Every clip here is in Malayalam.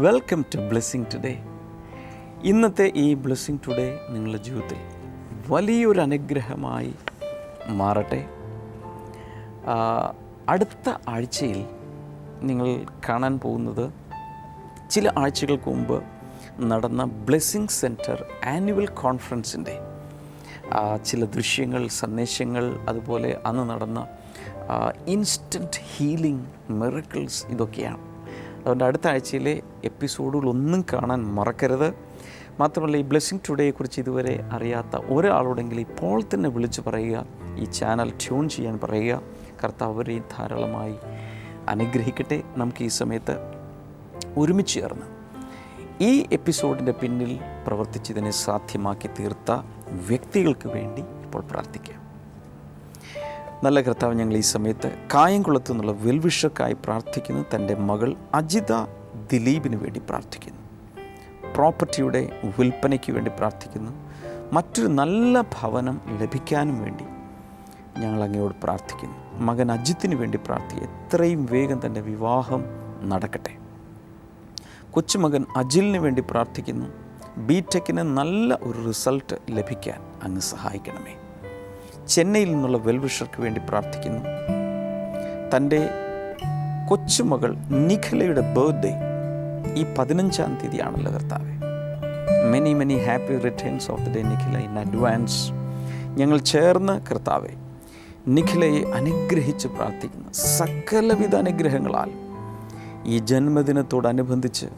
Welcome to blessing today. ഇന്നത്തെ ഈ ബ്ലെസ്സിങ് ടുഡേ നിങ്ങളുടെ ജീവിതത്തിൽ വലിയൊരു അനുഗ്രഹമായി മാറട്ടെ. അടുത്ത ആഴ്ചയിൽ നിങ്ങൾ കാണാൻ പോകുന്നത് ചില ആഴ്ചകൾക്ക് മുമ്പ് നടന്ന ബ്ലെസ്സിങ് സെൻറ്റർ ആനുവൽ കോൺഫറൻസിൻ്റെ ചില ദൃശ്യങ്ങൾ, സന്ദേശങ്ങൾ, അതുപോലെ അന്ന് നടന്ന ഇൻസ്റ്റൻറ്റ് ഹീലിംഗ്, മിറക്കിൾസ്, ഇതൊക്കെയാണ്. അതുകൊണ്ട് അടുത്ത ആഴ്ചയിലെ എപ്പിസോഡുകളൊന്നും കാണാൻ മറക്കരുത്. മാത്രമല്ല, ഈ ബ്ലെസ്സിങ് ടുഡേയെക്കുറിച്ച് ഇതുവരെ അറിയാത്ത ഒരാളോടെങ്കിലും ഇപ്പോൾ തന്നെ വിളിച്ച് പറയുക, ഈ ചാനൽ ട്യൂൺ ചെയ്യാൻ പറയുക. കർത്താവ് അവരെ ധാരാളമായി അനുഗ്രഹിക്കട്ടെ. നമുക്ക് ഈ സമയത്ത് ഒരുമിച്ച് ചേർന്ന് ഈ എപ്പിസോഡിൻ്റെ പിന്നിൽ പ്രവർത്തിച്ചതിനെ സാധ്യമാക്കി തീർത്ത വ്യക്തികൾക്ക് വേണ്ടി ഇപ്പോൾ പ്രാർത്ഥിക്കാം. നല്ല കർത്താവ്, ഞങ്ങൾ ഈ സമയത്ത് കായംകുളത്തു നിന്നുള്ള വെൽവിഷർക്കായി പ്രാർത്ഥിക്കുന്നു. തൻ്റെ മകൾ അജിത ദിലീപിന് വേണ്ടി പ്രാർത്ഥിക്കുന്നു. പ്രോപ്പർട്ടിയുടെ വിൽപ്പനയ്ക്ക് വേണ്ടി പ്രാർത്ഥിക്കുന്നു. മറ്റൊരു നല്ല ഭവനം ലഭിക്കാനും വേണ്ടി ഞങ്ങൾ അങ്ങയോട് പ്രാർത്ഥിക്കുന്നു. മകൻ അജിത്തിന് വേണ്ടി പ്രാർത്ഥിക്കുക. എത്രയും വേഗം തൻ്റെ വിവാഹം നടക്കട്ടെ. കൊച്ചുമകൻ അജിലിന് വേണ്ടി പ്രാർത്ഥിക്കുന്നു. ബിടെക്കിന് നല്ല ഒരു റിസൾട്ട് ലഭിക്കാൻ അങ്ങ് സഹായിക്കണമേ. ചെന്നൈയിൽ നിന്നുള്ള വെൽവിഷർക്ക് വേണ്ടി പ്രാർത്ഥിക്കുന്നു. തൻ്റെ കൊച്ചുമകൾ നിഖിലയുടെ ബർത്ത്ഡേ ഈ 15-ാം തീയതിയാണല്ലോ കർത്താവേ. Many happy returns of the day Nikhila in advance. ഞങ്ങൾ ചേർന്ന് കർത്താവെ നിഖിലയെ അനുഗ്രഹിച്ച് പ്രാർത്ഥിക്കുന്നു. സകലവിധ അനുഗ്രഹങ്ങളാൽ ഈ ജന്മദിനത്തോടനുബന്ധിച്ച്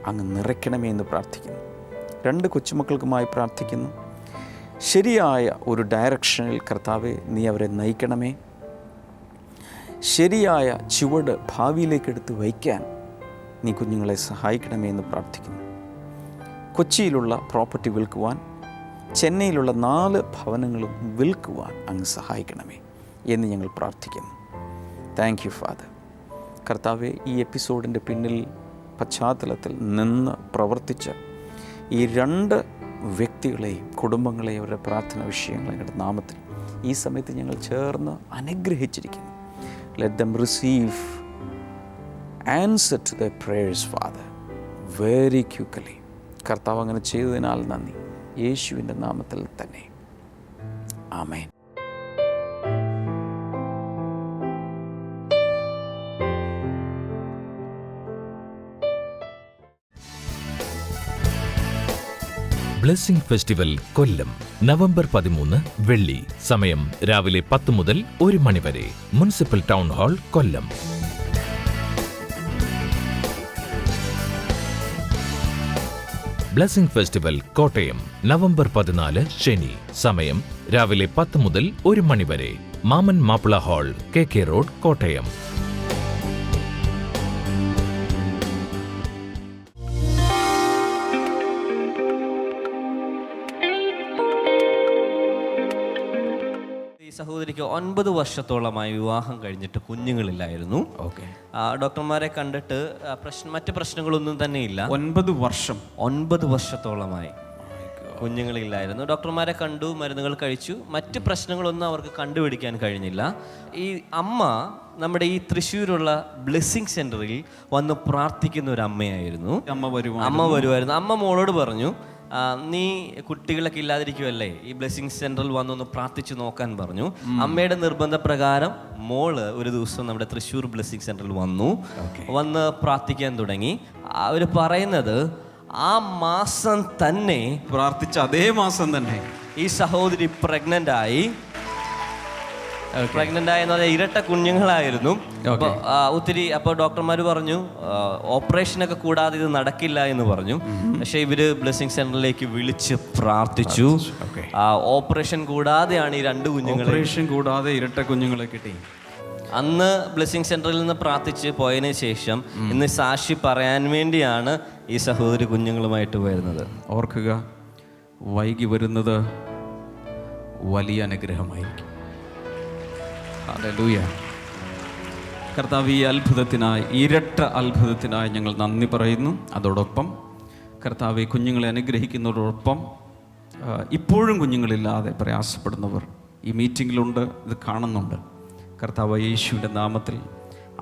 അങ്ങ് നിറയ്ക്കണമേ എന്ന് പ്രാർത്ഥിക്കുന്നു. 2 കൊച്ചുമക്കൾക്കുമായി പ്രാർത്ഥിക്കുന്നു. ശരിയായ ഒരു ഡയറക്ഷനിൽ കർത്താവെ നീ അവരെ നയിക്കണമേ. ശരിയായ ചുവട് ഭാവിയിലേക്ക് എടുത്ത് വയ്ക്കാൻ നീ കുഞ്ഞുങ്ങളെ സഹായിക്കണമേ എന്ന് പ്രാർത്ഥിക്കുന്നു. കൊച്ചിയിലുള്ള പ്രോപ്പർട്ടി വിൽക്കുവാൻ, ചെന്നൈയിലുള്ള 4 ഭവനങ്ങളും വിൽക്കുവാൻ അങ്ങ് സഹായിക്കണമേ എന്ന് ഞങ്ങൾ പ്രാർത്ഥിക്കുന്നു. Thank you father. കർത്താവെ, ഈ എപ്പിസോഡിൻ്റെ പിന്നിൽ പശ്ചാത്തലത്തിൽ നിന്ന് പ്രവർത്തിച്ച ഈ 2 വ്യക്തികളെയും കുടുംബങ്ങളെയും അവരുടെ പ്രാർത്ഥന വിഷയങ്ങളുടെ നാമത്തിൽ ഈ സമയത്ത് ഞങ്ങൾ ചേർന്ന് അനുഗ്രഹിച്ചിരിക്കുന്നു. Let them receive answer to the prayers father very quickly. കർത്താവ് അങ്ങനെ ചെയ്തതിനാൽ നന്ദി. യേശുവിൻ്റെ നാമത്തിൽ തന്നെ ആമേൻ. ബ്ലെസ്സിംഗ് ഫെസ്റ്റിവൽ കൊല്ലം നവംബർ 13 വെള്ളി. സമയം രാവിലെ 10 മുതൽ 1 മണി വരെ. Municipal town hall, Kollam. Blessing festival Kottayam November 14 ശനി. സമയം രാവിലെ 10 മുതൽ 1 മണി വരെ. മാമൻ Mappila hall, KK road, Kottayam. സഹോദരിക്ക് 9 വർഷത്തോളമായി വിവാഹം കഴിഞ്ഞിട്ട് കുഞ്ഞുങ്ങളില്ലായിരുന്നു. ഡോക്ടർമാരെ കണ്ടിട്ട് മറ്റ് പ്രശ്നങ്ങളൊന്നും തന്നെ ഇല്ല. 9 വർഷത്തോളമായി കുഞ്ഞുങ്ങളില്ലായിരുന്നു. ഡോക്ടർമാരെ കണ്ടു, മരുന്നുകൾ കഴിച്ചു, മറ്റ് പ്രശ്നങ്ങളൊന്നും അവർക്ക് കണ്ടുപിടിക്കാൻ കഴിഞ്ഞില്ല. ഈ അമ്മ നമ്മുടെ ഈ തൃശ്ശൂരുള്ള ബ്ലെസ്സിങ് സെന്ററിൽ വന്ന് പ്രാർത്ഥിക്കുന്ന ഒരു അമ്മയായിരുന്നു. അമ്മ വരുമായിരുന്നു. അമ്മ മോളോട് പറഞ്ഞു, നീ കുട്ടികളൊക്കെ ഇല്ലാതിരിക്കുമല്ലേ, ഈ ബ്ലെസ്സിങ് സെന്ററിൽ വന്നൊന്ന് പ്രാർത്ഥിച്ചു നോക്കാൻ പറഞ്ഞു. അമ്മയുടെ നിർബന്ധപ്രകാരം മോള് ഒരു ദിവസം നമ്മുടെ തൃശ്ശൂർ ബ്ലെസ്സിങ് സെന്ററിൽ വന്ന് പ്രാർത്ഥിക്കാൻ തുടങ്ങി. അവർ പറയുന്നത് ആ മാസം തന്നെ, പ്രാർത്ഥിച്ച അതേ മാസം തന്നെ ഈ സഹോദരി പ്രഗ്നന്റ് ആയി എന്ന് പറഞ്ഞാൽ ഇരട്ട കുഞ്ഞുങ്ങളായിരുന്നു. അപ്പോൾ ഡോക്ടർമാർ പറഞ്ഞു ഓപ്പറേഷനൊക്കെ കൂടാതെ ഇത് നടക്കില്ല എന്ന് പറഞ്ഞു. പക്ഷെ ഇവര് ബ്ലെസ്സിങ് സെന്ററിലേക്ക് വിളിച്ച് പ്രാർത്ഥിച്ചു. ഓപ്പറേഷൻ കൂടാതെയാണ് ഈ 2 കുഞ്ഞുങ്ങളെ, ഇരട്ട കുഞ്ഞുങ്ങളെ കിട്ടി. അന്ന് ബ്ലെസ്സിങ് സെന്ററിൽ നിന്ന് പ്രാർത്ഥിച്ച് പോയതിനു ശേഷം ഇന്ന് സാക്ഷി പറയാൻ വേണ്ടിയാണ് ഈ സഹോദരി കുഞ്ഞുങ്ങളുമായിട്ട് വരുന്നത്. ഓർക്കുക, വൈകി വരുന്നത് വലിയ അനുഗ്രഹമായിരിക്കും. ഹല്ലേലൂയ. കർത്താവ്, ഈ അത്ഭുതത്തിനായി, ഇരട്ട അത്ഭുതത്തിനായി ഞങ്ങൾ നന്ദി പറയുന്നു. അതോടൊപ്പം കർത്താവ്, കുഞ്ഞുങ്ങളെ അനുഗ്രഹിക്കുന്നതോടൊപ്പം ഇപ്പോഴും കുഞ്ഞുങ്ങളില്ലാതെ പ്രയാസപ്പെടുന്നവർ ഈ മീറ്റിങ്ങിലുണ്ട്, ഇത് കാണുന്നുണ്ട്. കർത്താവ്, യേശുവിൻ്റെ നാമത്തിൽ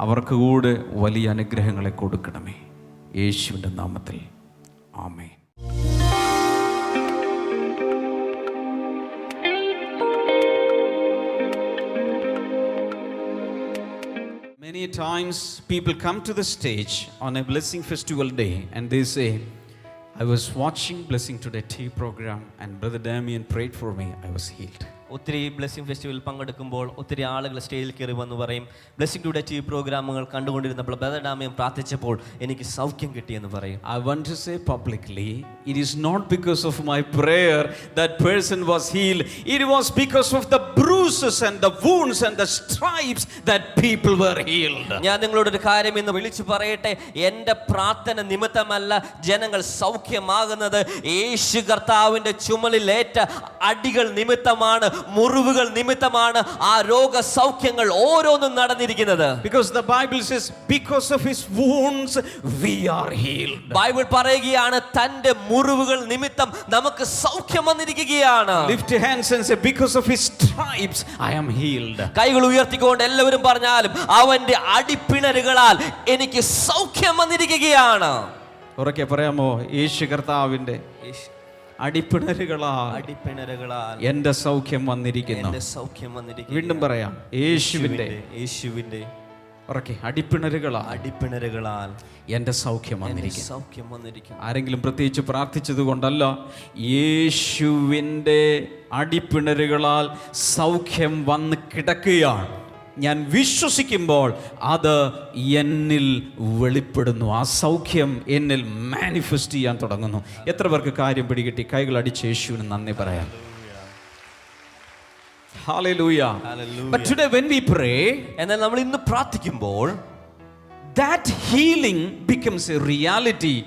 അവർക്ക് കൂടെ വലിയ അനുഗ്രഹങ്ങളെ കൊടുക്കണമേ. യേശുവിൻ്റെ നാമത്തിൽ ആമേൻ. Many times people come to the stage on a Blessing Festival day and they say, I was watching Blessing Today TV program and Brother Damien prayed for me, I was healed. ഒത്തിരി ബ്ലെസ്സിംഗ് ഫെസ്റ്റിവൽ പങ്കെടുക്കുമ്പോൾ ഒത്തിരി ആളുകൾ സ്റ്റേജിൽ കയറി വന്ന് പറയും, ബ്ലെസ്സിംഗ് ടുഡേ TV പ്രോഗ്രാമുകൾ കണ്ടുകൊണ്ടിരുന്നപ്പോൾ ബ്രദർ ഡാമിയൻ പ്രാർത്ഥിച്ചപ്പോൾ എനിക്ക് സൗഖ്യം കിട്ടിയെന്ന് പറയും. I want to say publicly, it is not because of my prayer that person was healed. It was because of the bruises and the wounds and the stripes that people were healed. ഞാൻ നിങ്ങളോട് ഒരു കാര്യം ഇന്ന് വിളിച്ചു പറയട്ടെ, എൻ്റെ പ്രാർത്ഥന നിമിത്തമല്ല ജനങ്ങൾ സൗഖ്യമാകുന്നത്, യേശു കർത്താവിൻ്റെ ചുമലിലേറ്റ അടികൾ നിമിത്തമാണ്, മുറിവുകൾ നിമിത്തമാണ് ആ രോഗ സൗഖ്യങ്ങൾ ഓരോന്നും നടന്നിരിക്കുന്നത്. Because the Bible says, because of his wounds we are healed. Bible പറയുകയാണ് തന്റെ മുറിവുകൾ നിമിത്തം നമുക്ക് സൗഖ്യം വന്നിരിക്കുകയാണ്. Lift your hands and say, because of his stripes I am healed. കൈകൾ ഉയർത്തിക്കൊണ്ട് എല്ലാവരും പറഞ്ഞാലും, അവന്റെ അടിപ്പിണരുകളാൽ എനിക്ക് സൗഖ്യം വന്നിരിക്കുകയാണ്. ഉറക്കെ പറയാമോ, യേശു കർത്താവിന്റെ അടിപ്പിണരുകളാൽ എന്റെ സൗഖ്യം വന്നിരിക്കുന്നു. വീണ്ടും പറയാം, യേശുവിന്റെ ഉറക്കെ അടിപ്പിണരുകളാൽ എന്റെ സൗഖ്യം വന്നിരിക്കുന്നു. ആരെങ്കിലും പ്രത്യേകിച്ച് പ്രാർത്ഥിച്ചത് കൊണ്ടല്ല, യേശുവിൻ്റെ അടിപ്പിണരുകളാൽ സൗഖ്യം വന്ന് കിടക്കുകയാണ്. ഞാൻ വിശ്വസിക്കുമ്പോൾ അത് എന്നിൽ വെളിപ്പെടുന്നു, ആ സൗഖ്യം എന്നിൽ മാനിഫെസ്റ്റ് ചെയ്യാൻ തുടങ്ങുന്നു. എത്ര പേർക്ക് കാര്യം പിടികിട്ടി? കൈകൾ അടിച്ച് യേശുവിന് നന്ദി പറയാം. Hallelujah. But today when we pray, എന്നാൽ നമ്മൾ ഇന്ന് പ്രാർത്ഥിക്കുമ്പോൾ that healing becomes a reality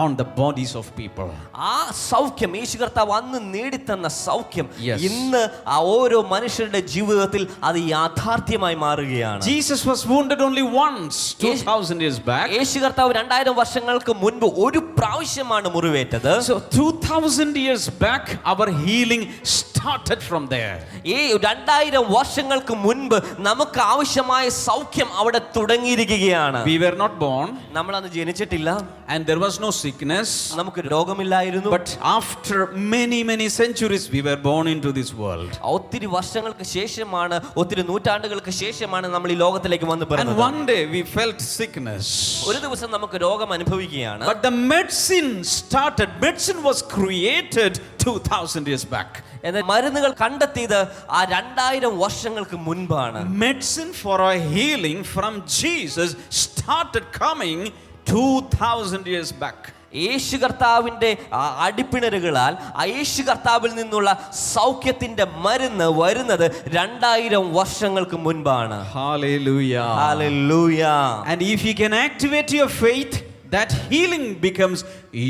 on the bodies of people. ആ സൗഖ്യം യേശു കർത്താവ് അന്ന് നേടിത്തന്ന സൗഖ്യം Yes. ഇന്ന് ആ ഓരോ മനുഷ്യരുടെ ജീവിതത്തിൽ അത് യാഥാർത്ഥ്യമായി മാറുകയാണ്. Jesus was wounded only once 2000 years back. യേശു കർത്താവ് 2000 വർഷങ്ങൾക്ക് മുൻപ് ഒരു പ്രാവശ്യമാണ് മുറിവേറ്റത്. So 2000 years back our healing started from there. ഈ 2000 വർഷങ്ങൾക്ക് മുൻപ് നമുക്ക് ആവശ്യമായ സൗഖ്യം അവിടെ തുടങ്ങിയിരിക്കുകയാണ്. We were not born നമ്മൾ അന്ന് ജനിച്ചിട്ടില്ല, and there was no sickness, നമുക്ക് രോഗമില്ലായിരുന്നു. but after many centuries we were born into this world. ഒത്തിരി വർഷങ്ങൾക്ക് ശേഷമാണ്, ഒത്തിരി നൂറ്റാണ്ടുകൾക്ക് ശേഷമാണ് നമ്മൾ ഈ ലോകത്തിലേക്ക് വന്ന് And പിറന്നത്. one day we felt sickness. ഒരു ദിവസം നമുക്ക് രോഗം അനുഭവിക്കുകയാണ്. But the medicine was created 2000 years back. എന്നാൽ മരുന്നുകൾ കണ്ടെത്തിയത് ആ 2000 വർഷങ്ങൾക്ക് മുൻപാണ്. Medicine for our healing from Jesus started coming 2000 years back. യേശു കർത്താവിന്റെ അടിപ്പിണരുകളാൽ ആ യേശു കർത്താവിൽ നിന്നുള്ള സൗഖ്യത്തിന്റെ മരുന്ന് വരുന്നത് 2000 വർഷങ്ങൾക്ക് മുൻപാണ്. Hallelujah. Hallelujah. And if you can activate your faith, that healing becomes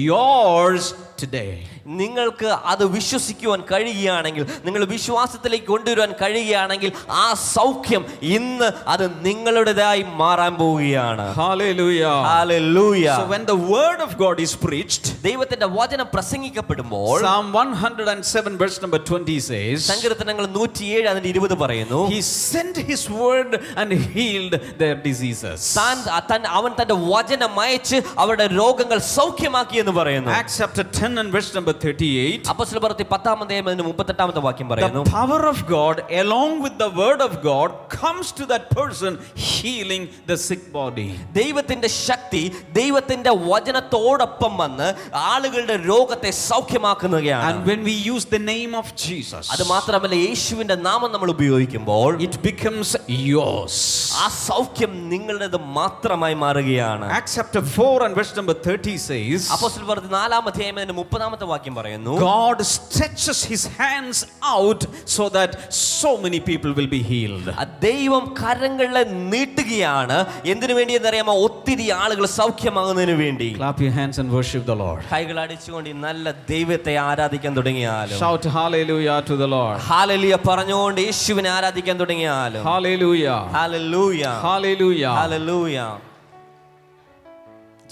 yours today. നിങ്ങൾക്ക് അത് വിശ്വസിക്കുവാൻ കഴിയുകയാണെങ്കിൽ, നിങ്ങൾ വിശ്വാസത്തിലേക്ക് കൊണ്ടുവരുവാൻ കഴിയുകയാണെങ്കിൽ ആ സൗഖ്യം ഇന്ന് അത് നിങ്ങളുടേതായി മാറാൻ പോവുകയാണ്. Hallelujah. Hallelujah. So when the word of God is preached, ദൈവത്തിന്റെ വചനം പ്രസംഗിക്കപ്പെടുമ്പോൾ Psalm 107 verse number 20 says, സങ്കീർത്തനങ്ങൾ 107 അതിന്റെ 20 പറയുന്നു, He sent His word and healed their diseases. അവൻ തന്റെ വചനം അയച്ച് അവരുടെ രോഗങ്ങൾ സൗഖ്യമാക്കി എന്ന് പറയുന്നു. Acts chapter 10 and verse number 38. അപ്പോസ്തലപ്രവൃത്തി 10-ാം അധ്യായം 38-ാമത്തെ വാക്യം പറയുന്നു, The power of God along with the word of God comes to that person healing the sick body. ദൈവത്തിന്റെ ശക്തി ദൈവത്തിന്റെ വചനത്തോടൊപ്പം വന്ന് ആളുകളുടെ രോഗത്തെ സൗഖ്യമാക്കുന്നതാണ്. And when we use the name of Jesus, അത് മാത്രമല്ല യേശുവിന്റെ നാമം നമ്മൾ ഉപയോഗിക്കുമ്പോൾ it becomes yours. ആ സൗഖ്യം നിങ്ങളുടേത് മാത്രമായി മാറുകയാണ്. Acts chapter 4 and verse number 30 says, അപ്പോസ്തലപ്രവൃത്തി 4-ാം അധ്യായം 30-ാമത്തെ വാക്യം പറയുന്നു, God stretches His hands out so that so many people will be healed. ദൈവം കരങ്ങളെ നീട്ടുകയാണ്. എന്തിനു വേണ്ടി എന്നറിയാമോ? ഒത്തിരി ആളുകൾ സൗഖ്യമാകുന്നതിന് വേണ്ടി. Clap your hands and worship the Lord. കൈകൾ അടിച്ചുകൊണ്ട് ഈ നല്ല ദൈവത്തെ ആരാധിക്കാൻ തുടങ്ങിയാലും, Shout hallelujah to the Lord. Hallelujah പറഞ്ഞുകൊണ്ട് യേശുവിനെ ആരാധിക്കാൻ തുടങ്ങിയാലും, Hallelujah. Hallelujah, Hallelujah. Hallelujah.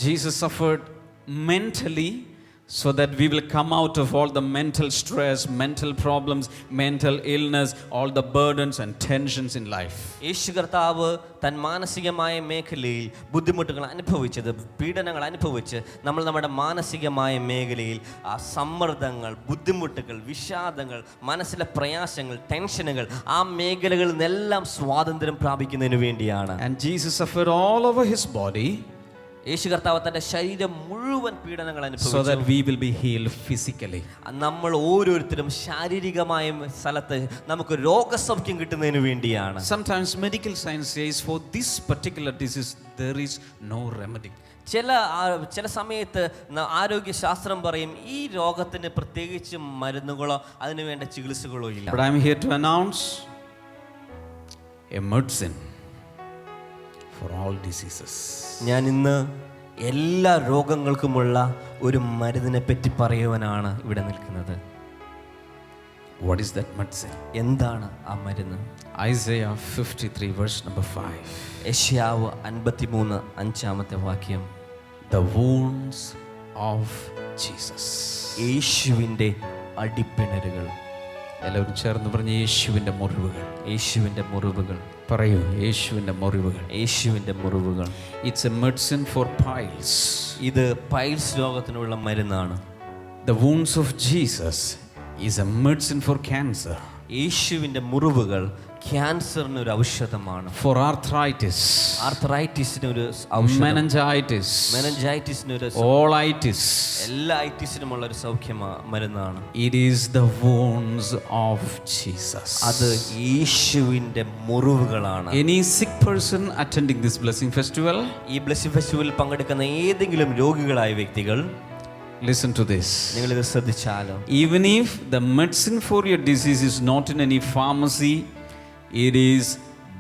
Jesus suffered mentally so that we will come out of all the mental stress, mental problems, mental illness, all the burdens and tensions in life. യേശു കർത്താവ് തൻ മാനസികമായ മേഖലയിൽ ബുദ്ധിമുട്ടുകൾ അനുഭവിച്ചത്, പീഡനങ്ങൾ അനുഭവിച്ച് നമ്മൾ നമ്മുടെ മാനസികമായ മേഖലയിൽ ആ സമ്മർദ്ദങ്ങൾ, ബുദ്ധിമുട്ടുകൾ, വിഷാദങ്ങൾ, മനസ്സിലെ പ്രയാസങ്ങൾ, ടെൻഷനുകൾ, ആ മേഖലകളിൽ നിന്നെല്ലാം സ്വാതന്ത്ര്യം പ്രാപിക്കുന്നതിന് വേണ്ടിയാണ്. And Jesus suffered all over his body യേശു കർത്താവ് തന്റെ ശരീരം മുഴുവൻ പീഡനങ്ങൾ so അനുഭവിച്ചു. that we will be healed physically. നമ്മൾ ഓരോരുത്തരും ശാരീരികമായ സ്ഥലത്ത് നമുക്ക് രോഗസൗഖ്യം കിട്ടുന്നതിന് വേണ്ടിയാണ്. Sometimes medical science says for this particular disease there is no remedy. ചില സമയത്ത് ആരോഗ്യശാസ്ത്രം പറയും ഈ രോഗത്തിന് പ്രത്യേകിച്ച് മരുന്നുകളോ അതിനു വേണ്ട ചികിത്സകളോ ഇല്ല. But I am here to announce a medicine for all diseases. ഞാൻ ഇന്ന് എല്ലാ രോഗങ്ങൾക്കുമുള്ള ഒരു മരുന്നിനെ പറ്റി പറയുവാനാണ് ഇവിടെ നിൽക്കുന്നത്. What is that medicine? എന്താണ് ആ മരുന്ന്? Isaiah 53 verse number 5. യെശയ്യാവ് 53 5-ാമത്തെ വാക്യം. The wounds of Jesus. യേശുവിൻ്റെ അടിപ്പിണരുകൾ. എല്ലാവരും ചേർന്ന് പറഞ്ഞ് യേശുവിൻ്റെ മുറിവുകൾ. യേശുവിൻ്റെ മുറിവുകൾ. പറയൂ, യേശുവിൻ്റെ മുറിവുകൾ. യേശുവിൻ്റെ മുറിവുകൾ. It's a medicine for piles. ഇത് പൈൽസ് രോഗത്തിനുള്ള മരുന്നാണ്. The wounds of Jesus is a medicine for cancer. യേശുവിൻ്റെ മുറിവുകൾ ക്യാൻസറിന് ഒരു ഔഷധമാണ്. For arthritis. ആർത്രൈറ്റിസിന് ഒരു ഔഷധം. Meningitis. മെനഞ്ചൈറ്റിസിന് ഒരു All itis. എല്ലാ ഐറ്റിസിനുമുള്ള ഒരു മരുന്നാണ്. It is the wounds of Jesus. അത് യേശുവിൻ്റെ മുറിവുകളാണ്. Any sick person attending this blessing festival, ഈ ബ്ലെസ്സിംഗ് ഫെസ്റ്റിവലിൽ പങ്കെടുക്കുന്ന ഏതെങ്കിലും രോഗികളായ വ്യക്തികൾ listen to this. നിങ്ങളിത് ശ്രദ്ധിച്ചാലോ, Even if the medicine for your disease is not in any pharmacy, it is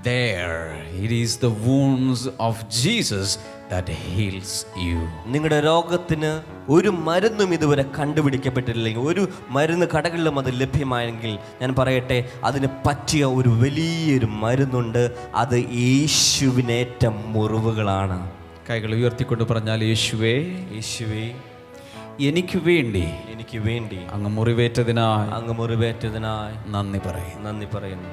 there. It is the wounds of Jesus that heals you. നിങ്ങളുടെ രോഗത്തിന് ഒരു മരുന്നും ഇതുവരെ കണ്ടുപിടിക്കപ്പെട്ടില്ലെങ്കിൽ, ഒരു മരുന്ന് കടകളിലും അത് ലഭ്യമായെങ്കിൽ ഞാൻ പറയട്ടെ, അതിന് പറ്റിയ ഒരു വലിയൊരു മരുന്നുണ്ട്. അത് യേശുവിനേറ്റ മുറിവുകളാണ്. കൈകൾ ഉയർത്തിക്കൊണ്ട് പറഞ്ഞാൽ, യേശുവേ, യേശുവേ, എനിക്ക് വേണ്ടി അങ്ങ് മുറിവേറ്റതിനായി നന്ദി പറയുന്നു.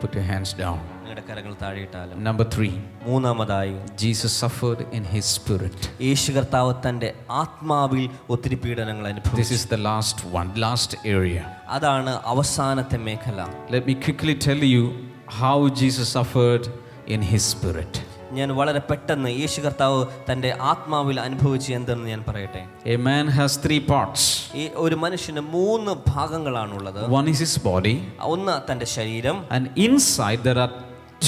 Put your hands down. നിങ്ങളുടെ കരങ്ങൾ താഴെയിട്ടാലും. Number 3. മൂന്നാമതായി, Jesus suffered in his spirit. യേശു കർത്താവ് തന്റെ ആത്മാവിൽ ഒത്തിരി പീഡനങ്ങൾ അനുഭവിച്ചു. This is the last area. അതാണ് അവസാനത്തെ മേഖല. Let me quickly tell you how Jesus suffered in his spirit. ഞാൻ വളരെ പെട്ടെന്ന് യേശു കർത്താവ് തന്റെ ആത്മാവിൽ അനുഭവിച്ചു എന്തെന്ന് ഞാൻ പറയട്ടെ. A man has 3 parts. ഈ ഒരു മനുഷ്യന് 3 ഭാഗങ്ങളാണുള്ളത്. One is his body. ഒന്ന് തന്റെ ശരീരം. And inside there are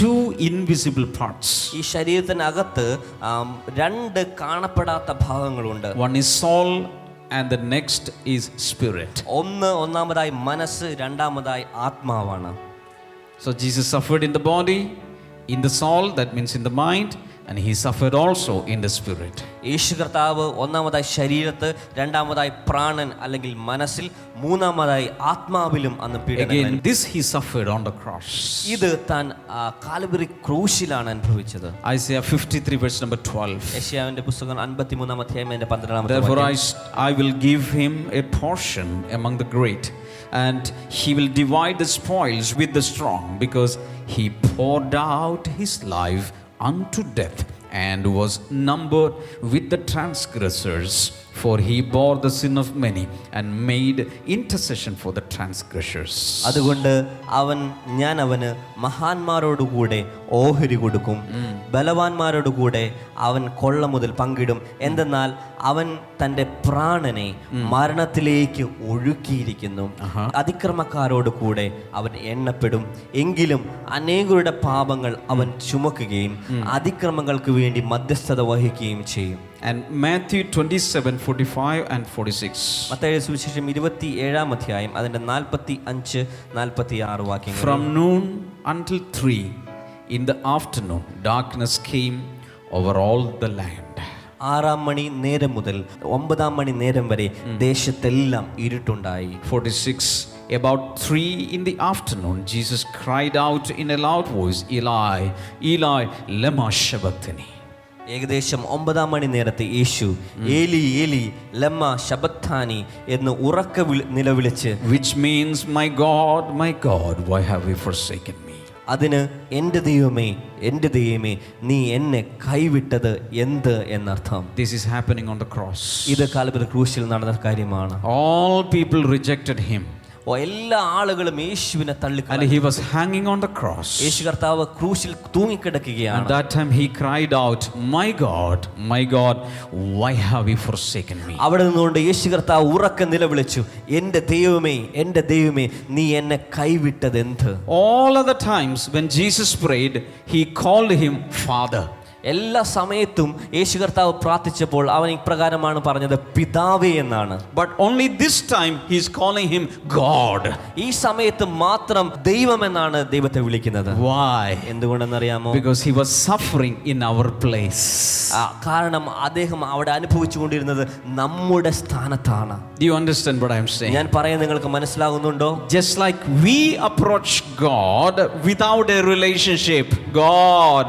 2 invisible parts. ഈ ശരീരത്തിനകത്ത് 2 കാണപ്പെടാത്ത ഭാഗങ്ങളുണ്ട്. One is soul and the next is spirit. ഒന്നാമതായി മനസ്സ്, രണ്ടാമതായി ആത്മാവാണ്. So Jesus suffered in the body, in the soul, that means in the mind, and he suffered also in the spirit. യേശു കർത്താവ് ഒന്നാമതായി ശരീരത്ത്, രണ്ടാമതായി പ്രാണൻ അല്ലെങ്കിൽ മനസ്സിൽ, മൂന്നാമതായി ആത്മാവിലും അന്ന് പീഡനങ്ങൾ. Again, this he suffered on the cross. ഇത് താൻ കാൽവരി ക്രൂശിലാണ് അനുഭവിച്ചത്. Isaiah 53 verse number 12. യെശയ്യാവിന്റെ പുസ്തകം 53 അധ്യായം 12 Therefore I will give him a portion among the great, and he will divide the spoils with the strong, because he poured out his life unto death and was numbered with the transgressors, for he bore the sin of many and made intercession for the transgressors. അതുകൊണ്ട് ഞാൻ അവന് മഹാന്മാരോടുകൂടെ ഓഹരി കൊടുക്കും, ബലവാന്മാരോടുകൂടെ അവൻ കൊള്ള മുതൽ പങ്കിടും. എന്തെന്നാൽ അവൻ തൻ്റെ പ്രാണനെ മരണത്തിലേക്ക് ഒഴുക്കിയിരിക്കുന്നു. അതിക്രമക്കാരോട് കൂടെ അവൻ എണ്ണപ്പെടും. എങ്കിലും അനേകരുടെ പാപങ്ങൾ അവൻ ചുമക്കുകയും അതിക്രമങ്ങൾക്ക് വേണ്ടി മധ്യസ്ഥത വഹിക്കുകയും ചെയ്യും. And Matthew 27:45 and 46. മത്തായിയുടെ സുവിശേഷം 27-ാം അധ്യായം അതിന്റെ 45-46 വാക്യങ്ങൾ. From noon until 3 in the afternoon darkness came over all the land. 6 മണി നേരം മുതൽ 9 മണി നേരം വരെ ദേശത്തെല്ലാം ഇരുട്ടുണ്ടായി. 46. About 3 in the afternoon Jesus cried out in a loud voice, Eli, Eli, lema sabachthani. ഏകദേശം 9 മണി നേരത്തെ യേശു ഏലി ഏലി ലമ്മ ശബത്താനി എന്ന് ഉറക്കെ നിലവിളിച്ച്, which means my God, why have you forsaken me? അതിന് എൻ്റെ ദൈവമേ എൻ്റെ ദൈവമേ നീ എന്നെ കൈവിട്ടത് എന്ത് എന്നർത്ഥം. This is happening on the cross. ഇത് കാൽവരി ക്രൂശിൽ നടന്ന കാര്യമാണ്. All people rejected him. എല്ലാ ആളുകളും യേശുവിനെ തള്ളി, and he was hanging on the cross. യേശു കർത്താവ് ക്രൂശിൽ തൂങ്ങിക്കിടക്കുകയാണ്. At that time he cried out, my God, why have you forsaken me? അവിടെ നിന്നുകൊണ്ട് യേശു കർത്താവ് ഉറക്കെ നിലവിളിച്ചു, എൻ്റെ ദൈവമേ എൻ്റെ ദൈവമേ നീ എന്നെ കൈവിട്ടത് എന്ത്. All other times when Jesus prayed, he called him Father. എല്ലാ സമയത്തും യേശു കർത്താവ് പ്രാർത്ഥിച്ചപ്പോൾ അവൻ ഇപ്രകാരമാണ് പറഞ്ഞത്, പിതാവേ എന്നാണ്. But only this time he is calling him God. ഈ സമയത്ത് മാത്രം ദൈവം എന്നാണ് ദൈവത്തെ വിളിക്കുന്നത്. Why? എന്തുകൊണ്ടെന്നറിയാമോ? Because he was suffering in our place. കാരണം അദ്ദേഹം അവിടെ അനുഭവിച്ചുകൊണ്ടിരുന്നത് നമ്മുടെ സ്ഥാനത്താണ്. Do you understand what I am saying? ഞാൻ പറയുന്നത് നിങ്ങൾക്ക് മനസ്സിലാകുന്നുണ്ടോ? Just like we approach God without a relationship, God,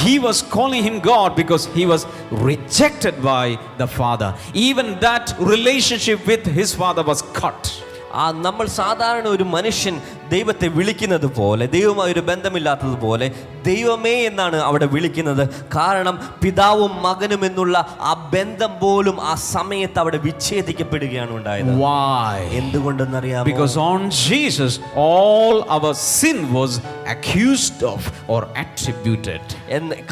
he was calling him God because he was rejected by the Father. Even that relationship with his father was cut. നമ്മൾ സാധാരണ ഒരു മനുഷ്യൻ ദൈവത്തെ വിളിക്കുന്നത് പോലെ, ദൈവവുമായി ഒരു ബന്ധമില്ലാത്തതുപോലെ ദൈവമേ എന്നാണ് അവിടെ വിളിക്കുന്നത്. കാരണം പിതാവും മകനും എന്നുള്ള ആ ബന്ധം പോലും ആ സമയത്ത് അവിടെ വിച്ഛേദിക്കപ്പെടുകയാണ് ഉണ്ടായത്. Why? എന്തുകൊണ്ടെന്നറിയാമോ? Because on Jesus all our sin was accused of or attributed.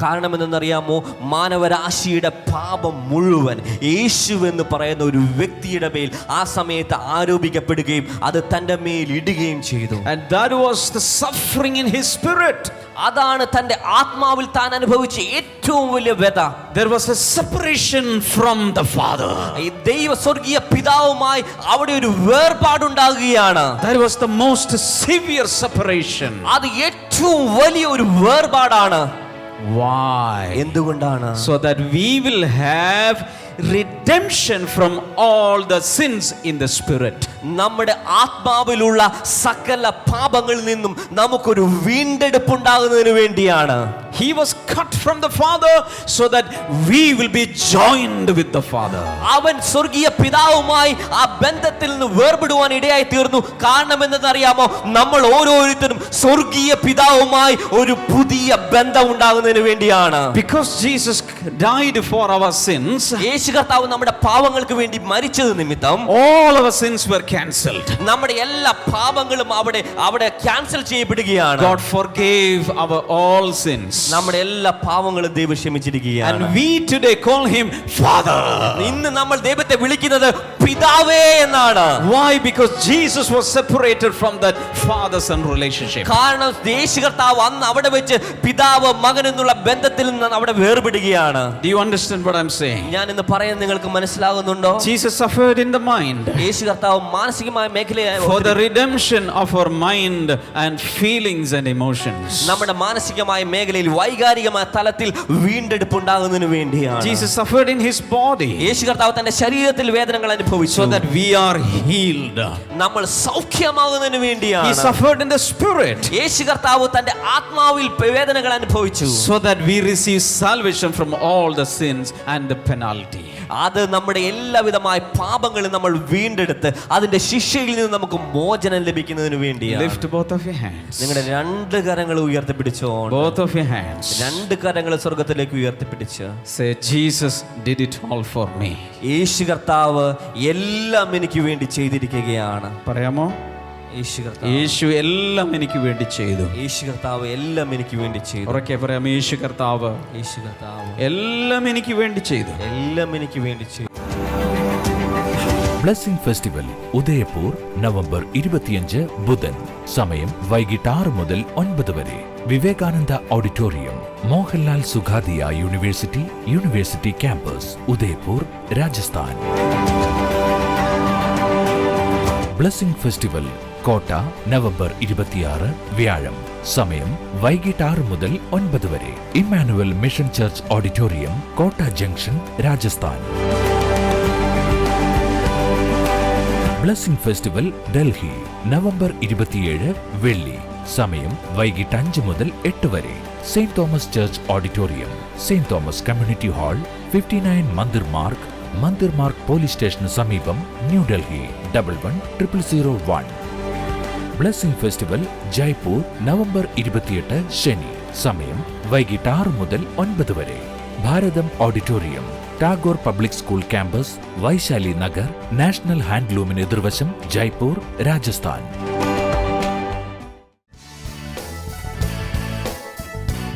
കാരണം എന്തെന്നറിയാമോ? മാനവരാശിയുടെ പാപം മുഴുവൻ യേശു എന്ന് പറയുന്ന ഒരു വ്യക്തിയുടെ മേൽ ആ സമയത്ത് ആരോപിക്കപ്പെടുകയും അത് തന്റെ മേൽ ഇടുകയും ചെയ്തു. And that was the suffering in his spirit. അതാണ് തന്റെ ആത്മാവിൽ താൻ അനുഭവിച്ച ഏറ്റവും വലിയ വ്യത. There was a separation from the Father. ഈ ദൈവ സ്വർഗീയ പിതാവുമായി അവിടെ ഒരു വേർപാടുണ്ടാകുകയാണ്. That was the most severe separation. അത് ഏറ്റവും വലിയ ഒരു വേർപാടാണ്. Why? എന്തുകൊണ്ടാണ്? So that we will have redemption from all the sins in the spirit. നമ്മുടെ ആത്മാവിലുള്ള സകല പാപങ്ങളിൽ നിന്നും നമുക്കൊരു വീണ്ടെടുപ്പ് ഉണ്ടാകുന്നതിന് വേണ്ടിയാണ്. He was cut from the Father so that we will be joined with the Father. അവൻ സ്വർഗീയ പിതാവുമായി ആ ബന്ധത്തിൽ നിന്ന് വേർപെടുവാൻ ഇടയായി തീർന്നു. കാരണം എന്തെന്നറിയാമോ? നമ്മൾ ഓരോരുത്തരും സ്വർഗീയ പിതാവുമായി ഒരു പുതിയ ബന്ധം ഉണ്ടാകുന്നതിന് വേണ്ടിയാണ്. Because Jesus died for our sins, യേശു കർത്താവ് നമ്മുടെ പാപങ്ങൾക്ക് വേണ്ടി മരിച്ചത് നിമിത്തം all our sins were cancelled. നമ്മുടെ എല്ലാ പാപങ്ങളും അവിടെ ക്യാൻസൽ ചെയ്യപ്പെടുകയാണ്. God forgave our all sins. നമ്മുടെ എല്ലാ പാപങ്ങളും ദൈവം ക്ഷമിച്ചിരിക്കുകയാണ്. And we today call him Father. ഇന്ന് നമ്മൾ ദൈവത്തെ വിളിക്കുന്നത് പിതാവേ എന്നാണ്. Why? Because Jesus was separated from that father-son relationship. കാരണം യേശു കർത്താവ് അന്ന് അവിടെ വെച്ച് പിതാവ് മകൻ എന്നുള്ള ബന്ധത്തിൽ നിന്ന് അവിടെ വേർപെടുകയാണ്. Do you understand what I'm saying? ഞാൻ ഇന്ന് പറയുന്നത് നിങ്ങൾക്ക് മനസ്സിലാകുന്നുണ്ടോ? Jesus suffered in the mind യേശു കർത്താവ് മാനസികമായ മേഖലയായ for the redemption of our mind and feelings and emotions. നമ്മുടെ മാനസികമായ മേഖലയിൽ വൈകാരികമായ തലത്തിൽ വീണ്ടെടുപ്പ് ഉണ്ടാകുന്നതിന് വേണ്ടിയാണ്. Jesus suffered in his body യേശു കർത്താവ് തന്റെ ശരീരത്തിൽ വേദനകൾ അനുഭവിച്ചു. so that we are healed. നമ്മൾ സൗഖ്യമാകുന്നതിന് വേണ്ടിയാണ്. He suffered in the spirit യേശു കർത്താവ് തന്റെ ആത്മാവിൽ വേദനകൾ അനുഭവിച്ചു. so that we receive salvation from all the sins and the penalty. അത് നമ്മുടെ എല്ലാവിധമായ പാപങ്ങളും നമ്മൾ വീണ്ടെടുത്ത് അതിന്റെ ശിക്ഷയിൽ നിന്ന് നമുക്ക് മോചനം ലഭിക്കുന്നതിന് വേണ്ടിയാണ്. Lift both of your hands. നിങ്ങളുടെ രണ്ട് കരങ്ങൾ ഉയർത്തിപ്പിടിച്ചോ. Both of your hands. രണ്ട് കരങ്ങൾ സ്വർഗ്ഗത്തിലേക്ക് ഉയർത്തിപ്പിടിച്ച് Say, Jesus did it all for me. യേശു കർത്താവ് എല്ലാം എനിക്ക് വേണ്ടി ചെയ്തിരിക്കുകയാണ്. പറയാമോ? യേശു എല്ലാം എനിക്ക് വേണ്ടി ചെയ്തു. യേശു കർത്താവ് എല്ലാം എനിക്ക് വേണ്ടി ചെയ്തു. ഉറക്കെ പറയാം, യേശു കർത്താവ് എല്ലാം എനിക്ക് വേണ്ടി ചെയ്തു. എല്ലാം എനിക്ക് വേണ്ടി ചെയ്തു. ബ്ലെസ്സിംഗ് ഫെസ്റ്റിവൽ ഉദയപൂർ നവംബർ 25 ബുധൻ. സമയം വൈകിട്ട് 6 മുതൽ 9 വരെ. Vivekananda auditorium, Mohanlal Sukhadia university campus, Udaipur, Rajasthan. Blessing festival Kota November 26 വ്യാഴം. സമയം വൈകിട്ട് 6 മുതൽ 9 വരെ. Emmanuel mission church auditorium, Kota junction, Rajasthan. Blessing festival Delhi November 27 വെള്ളി. സമയം വൈകിട്ട് 5 മുതൽ 8 വരെ. Saint Thomas church auditorium, saint Thomas community hall, 59 Mandir Marg police സ്റ്റേഷന് സമീപം, New Delhi 110001. Blessing festival Jaipur November 28 ശനി. സമയം വൈകിട്ട് 6 മുതൽ 9 വരെ. Bharatham auditorium, Tagore public school campus, Vaishali Nagar, national ഹാൻഡ്ലൂമിന് എതിർവശം, Jaipur, Rajasthan.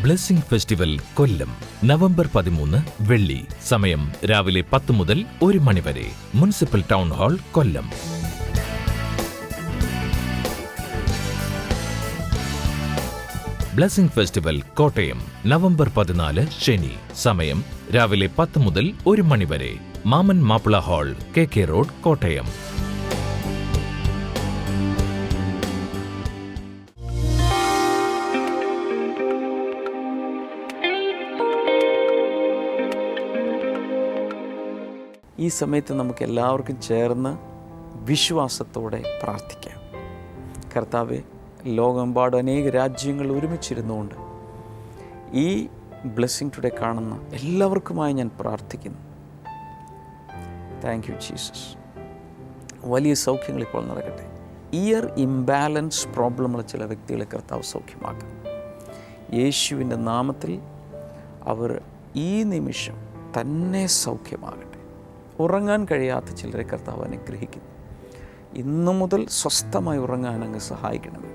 Blessing festival Kollam November 13 വെള്ളി. സമയം രാവിലെ 10 മുതൽ 1 മണി വരെ. Municipal town hall, Kollam. Blessing festival Kottayam November 14 ശനി. സമയം രാവിലെ 10 മുതൽ 1 മണി വരെ. മാമൻ Mappila hall, KK road, Kottayam. ഈ സമയത്ത് നമുക്ക് എല്ലാവർക്കും ചേർന്ന് വിശ്വാസത്തോടെ പ്രാർത്ഥിക്കാം. കർത്താവേ, ലോകമെമ്പാടും അനേക രാജ്യങ്ങൾ ഒരുമിച്ചിരുന്നുകൊണ്ട് ഈ ബ്ലെസ്സിംഗ് ടുഡേ കാണുന്ന എല്ലാവർക്കുമായി ഞാൻ പ്രാർത്ഥിക്കുന്നു. Thank you Jesus. വലിയ സൗഖ്യങ്ങൾ ഇപ്പോൾ നടക്കട്ടെ. ഇയർ ഇംബാലൻസ് പ്രോബ്ലമുള്ള ചില വ്യക്തികളെ കർത്താവ് സൗഖ്യമാക്കും. യേശുവിൻ്റെ നാമത്തിൽ അവർ ഈ നിമിഷം തന്നെ സൗഖ്യമാകട്ടെ. ഉറങ്ങാൻ കഴിയാത്ത ചിലരെ കർത്താവ് അനുഗ്രഹിക്കുന്നു. ഇന്നു മുതൽ സ്വസ്ഥമായി ഉറങ്ങാൻ അങ്ങ് സഹായിക്കണമേ.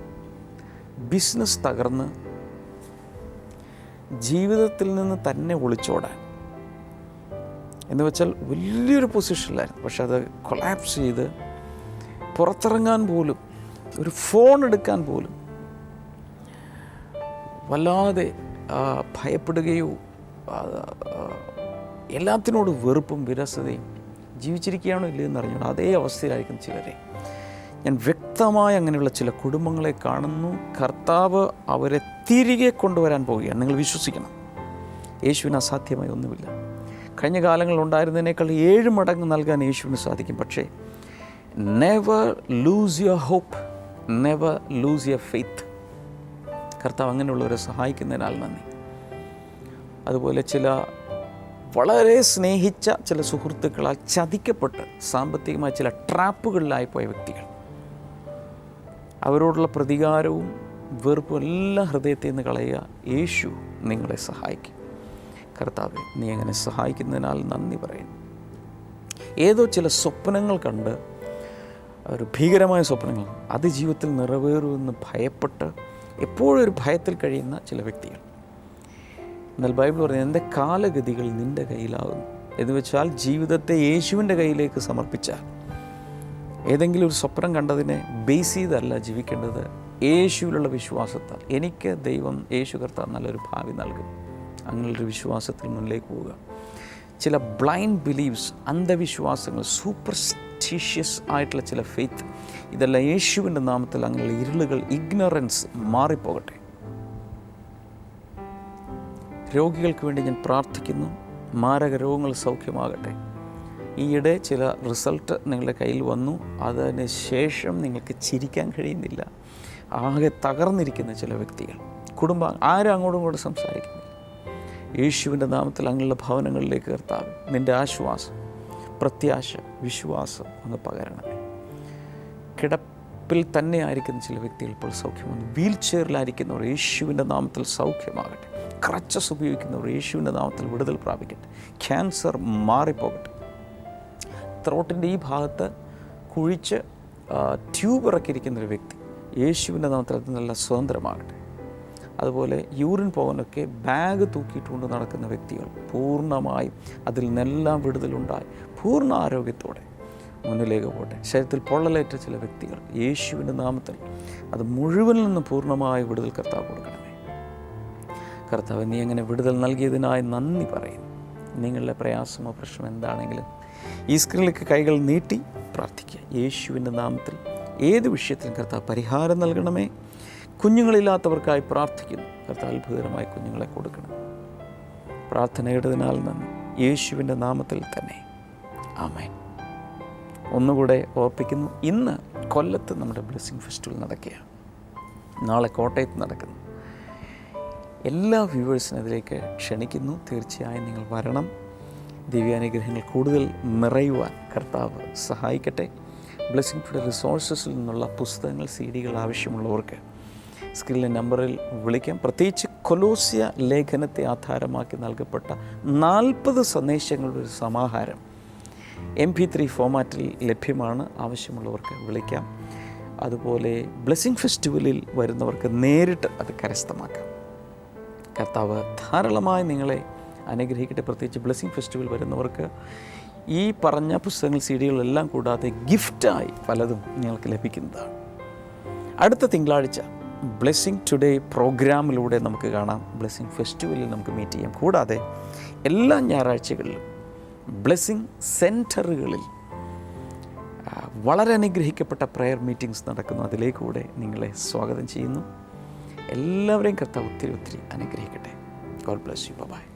ബിസിനസ് തകർന്ന് ജീവിതത്തിൽ നിന്ന് തന്നെ ഒളിച്ചോടാൻ, എന്ന് വെച്ചാൽ വലിയൊരു പൊസിഷനിലായിരുന്നു, പക്ഷെ അത് കൊളാപ്സ് ചെയ്ത് പുറത്തിറങ്ങാൻ പോലും, ഒരു ഫോൺ എടുക്കാൻ പോലും വല്ലാതെ ഭയപ്പെടുകയോ എല്ലാത്തിനോട് വെറുപ്പും വിരസതയും, ജീവിച്ചിരിക്കുകയാണോ ഇല്ലയെന്ന് അറിഞ്ഞോളൂ, അതേ അവസ്ഥയിലായിരിക്കും ചിലരെ. ഞാൻ വ്യക്തമായി അങ്ങനെയുള്ള ചില കുടുംബങ്ങളെ കാണുന്നു. കർത്താവ് അവരെ തിരികെ കൊണ്ടുവരാൻ പോവുകയാണ്. നിങ്ങൾ വിശ്വസിക്കണം, യേശുവിന് അസാധ്യമായി ഒന്നുമില്ല. കഴിഞ്ഞ കാലങ്ങളിൽ ഉണ്ടായിരുന്നതിനേക്കാൾ 7 മടങ്ങ് നൽകാൻ യേശുവിന് സാധിക്കും. പക്ഷേ never lose your hope, never lose your faith. കർത്താവ് അങ്ങനെയുള്ളവരെ സഹായിക്കുന്നതിനാൽ നന്ദി. അതുപോലെ ചില വളരെ സ്നേഹിച്ച ചില സുഹൃത്തുക്കളാൽ ചതിക്കപ്പെട്ട് സാമ്പത്തികമായ ചില ട്രാപ്പുകളിലായിപ്പോയ വ്യക്തികൾ, അവരോടുള്ള പ്രതികാരവും വെറുപ്പും എല്ലാം ഹൃദയത്തിൽ നിന്ന് കളയുക. യേശു നിങ്ങളെ സഹായിക്കും. കർത്താവെ, നീ അങ്ങനെ സഹായിക്കുന്നതിനാൽ നന്ദി പറയുന്നു. ഏതോ ചില സ്വപ്നങ്ങൾ കണ്ട്, ഒരു ഭീകരമായ സ്വപ്നങ്ങൾ, അത് ജീവിതത്തിൽ നിറവേറുമെന്ന് ഭയപ്പെട്ട് എപ്പോഴും ഒരു ഭയത്തിൽ കഴിയുന്ന ചില വ്യക്തികൾ. എന്നാൽ ബൈബിൾ പറയുന്നത് എൻ്റെ കാലഗതികൾ നിൻ്റെ കയ്യിലാകുന്നു എന്ന് വെച്ചാൽ ജീവിതത്തെ യേശുവിൻ്റെ കയ്യിലേക്ക് സമർപ്പിച്ചാൽ, ഏതെങ്കിലും ഒരു സ്വപ്നം കണ്ടതിനെ ബേസ് ചെയ്തല്ല ജീവിക്കേണ്ടത്, യേശുവിലുള്ള വിശ്വാസത്താൽ എനിക്ക് ദൈവം യേശു കർത്താവ് നല്ലൊരു ഭാവി നൽകും. അങ്ങനെയൊരു വിശ്വാസത്തിൽ മുന്നിലേക്ക് പോവുക. ചില ബ്ലൈൻഡ് ബിലീവ്സ്, അന്ധവിശ്വാസങ്ങൾ, സൂപ്പർസ്റ്റിഷ്യസ് ആയിട്ടുള്ള ചില ഫെയ്ത്ത്, ഇതെല്ലാം യേശുവിൻ്റെ നാമത്തിൽ അങ്ങനെയുള്ള ഇരുളുകൾ, ഇഗ്നറൻസ് മാറിപ്പോകട്ടെ. രോഗികൾക്ക് വേണ്ടി ഞാൻ പ്രാർത്ഥിക്കുന്നു. മാരക രോഗങ്ങൾ സൗഖ്യമാകട്ടെ. ഈയിടെ ചില റിസൾട്ട് നിങ്ങളുടെ കയ്യിൽ വന്നു, അതിന് ശേഷം നിങ്ങൾക്ക് ചിരിക്കാൻ കഴിയുന്നില്ല. ആകെ തകർന്നിരിക്കുന്ന ചില വ്യക്തികൾ, കുടുംബം, ആരും അങ്ങോട്ടും ഇങ്ങോട്ടും സംസാരിക്കുന്നില്ല. യേശുവിൻ്റെ നാമത്തിൽ അങ്ങനെയുള്ള ഭവനങ്ങളിലേക്ക് കർത്താവ് നിൻ്റെ ആശ്വാസം, പ്രത്യാശ, വിശ്വാസം അങ്ങ് പകരണമേ. കിടപ്പിൽ തന്നെ ആയിരിക്കുന്ന ചില വ്യക്തികൾ ഇപ്പോൾ സൗഖ്യമാണ്. വീൽ ചെയറിലായിരിക്കുന്നവർ യേശുവിൻ്റെ നാമത്തിൽ സൗഖ്യമാകട്ടെ. ക്രച്ചസ് ഉപയോഗിക്കുന്നവർ യേശുവിൻ്റെ നാമത്തിൽ വിടുതൽ പ്രാപിക്കട്ടെ. ക്യാൻസർ മാറിപ്പോകട്ടെ. ത്രോട്ടിൻ്റെ ഈ ഭാഗത്ത് കുഴിച്ച് ട്യൂബ് ഇറക്കിയിരിക്കുന്നൊരു വ്യക്തി യേശുവിൻ്റെ നാമത്തിൽ അത് നല്ല സ്വതന്ത്രമാകട്ടെ. അതുപോലെ യൂറിൻ പോകാനൊക്കെ ബാഗ് തൂക്കിയിട്ടുകൊണ്ട് നടക്കുന്ന വ്യക്തികൾ പൂർണ്ണമായും അതിൽ നിന്നെല്ലാം വിടുതലുണ്ടായി പൂർണ്ണ ആരോഗ്യത്തോടെ മുന്നിലേക്ക് പോട്ടെ. ശരീരത്തിൽ പൊള്ളലേറ്റ ചില വ്യക്തികൾ യേശുവിൻ്റെ നാമത്തിൽ അത് മുഴുവനിൽ നിന്ന് പൂർണ്ണമായ വിടുതൽ കർത്താവ് കൊടുക്കണമേ. കർത്താവ്, നീ അങ്ങനെ വിടുതൽ നൽകിയതിനായി നന്ദി പറയുന്നു. നിങ്ങളുടെ പ്രയാസമോ പ്രശ്നം എന്താണെങ്കിലും ഈ സ്ക്രീനിലേക്ക് കൈകൾ നീട്ടി പ്രാർത്ഥിക്കുക. യേശുവിൻ്റെ നാമത്തിൽ ഏത് വിഷയത്തിലും കർത്താവ് പരിഹാരം നൽകണമേ. കുഞ്ഞുങ്ങളില്ലാത്തവർക്കായി പ്രാർത്ഥിക്കുന്നു. കർത്താവ് അത്ഭുതകരമായി കുഞ്ഞുങ്ങളെ കൊടുക്കണം. പ്രാർത്ഥനയുടേതിനാൽ നന്ദി. യേശുവിൻ്റെ നാമത്തിൽ തന്നെ ആമേൻ. ഒന്നുകൂടെ ഓർപ്പിക്കുന്നു, ഇന്ന് കൊല്ലത്ത് നമ്മുടെ ബ്ലെസ്സിംഗ് ഫെസ്റ്റിവൽ നടക്കുകയാണ്. നാളെ കോട്ടയത്ത് നടക്കുന്നു. എല്ലാ വ്യൂവേഴ്സിനും അതിലേക്ക് ക്ഷണിക്കുന്നു. തീർച്ചയായും നിങ്ങൾ വരണം. ദിവ്യാനുഗ്രഹങ്ങൾ കൂടുതൽ നിറയുവാൻ കർത്താവ് സഹായിക്കട്ടെ. ബ്ലെസ്സിംഗ് ടുഡേ റിസോഴ്സസിൽ നിന്നുള്ള പുസ്തകങ്ങൾ, CD-കൾ ആവശ്യമുള്ളവർക്ക് സ്ക്രീനിലെ നമ്പറിൽ വിളിക്കാം. പ്രത്യേകിച്ച് കൊലോസ്യ ലേഖനത്തെ ആധാരമാക്കി നൽകപ്പെട്ട 40 സന്ദേശങ്ങളുടെ ഒരു സമാഹാരം MP3 ഫോമാറ്റിൽ ലഭ്യമാണ്. ആവശ്യമുള്ളവർക്ക് വിളിക്കാം. അതുപോലെ ബ്ലെസ്സിംഗ് ഫെസ്റ്റിവലിൽ വരുന്നവർക്ക് നേരിട്ട് അത് കരസ്ഥമാക്കാം. കർത്താവ് ധാരാളമായി നിങ്ങളെ അനുഗ്രഹിക്കട്ടെ. പ്രത്യേകിച്ച് ബ്ലെസ്സിംഗ് ഫെസ്റ്റിവൽ വരുന്നവർക്ക് ഈ പറഞ്ഞ പുസ്തകങ്ങൾ, CD-കളെല്ലാം കൂടാതെ ഗിഫ്റ്റായി പലതും നിങ്ങൾക്ക് ലഭിക്കുന്നതാണ്. അടുത്ത തിങ്കളാഴ്ച ബ്ലെസ്സിംഗ് ടുഡേ പ്രോഗ്രാമിലൂടെ നമുക്ക് കാണാം. ബ്ലെസ്സിംഗ് ഫെസ്റ്റിവലിൽ നമുക്ക് മീറ്റ് ചെയ്യാം. കൂടാതെ എല്ലാ ഞായറാഴ്ചകളിലും ബ്ലെസ്സിംഗ് സെൻറ്ററുകളിൽ വളരെ അനുഗ്രഹിക്കപ്പെട്ട പ്രെയർ മീറ്റിംഗ്സ് നടക്കുന്നു. അതിലേക്കൂടെ നിങ്ങളെ സ്വാഗതം ചെയ്യുന്നു. എല്ലാവരെയും കർത്താവ് ഒത്തിരി ഒത്തിരി അനുഗ്രഹിക്കട്ടെ. God bless you. ബൈ.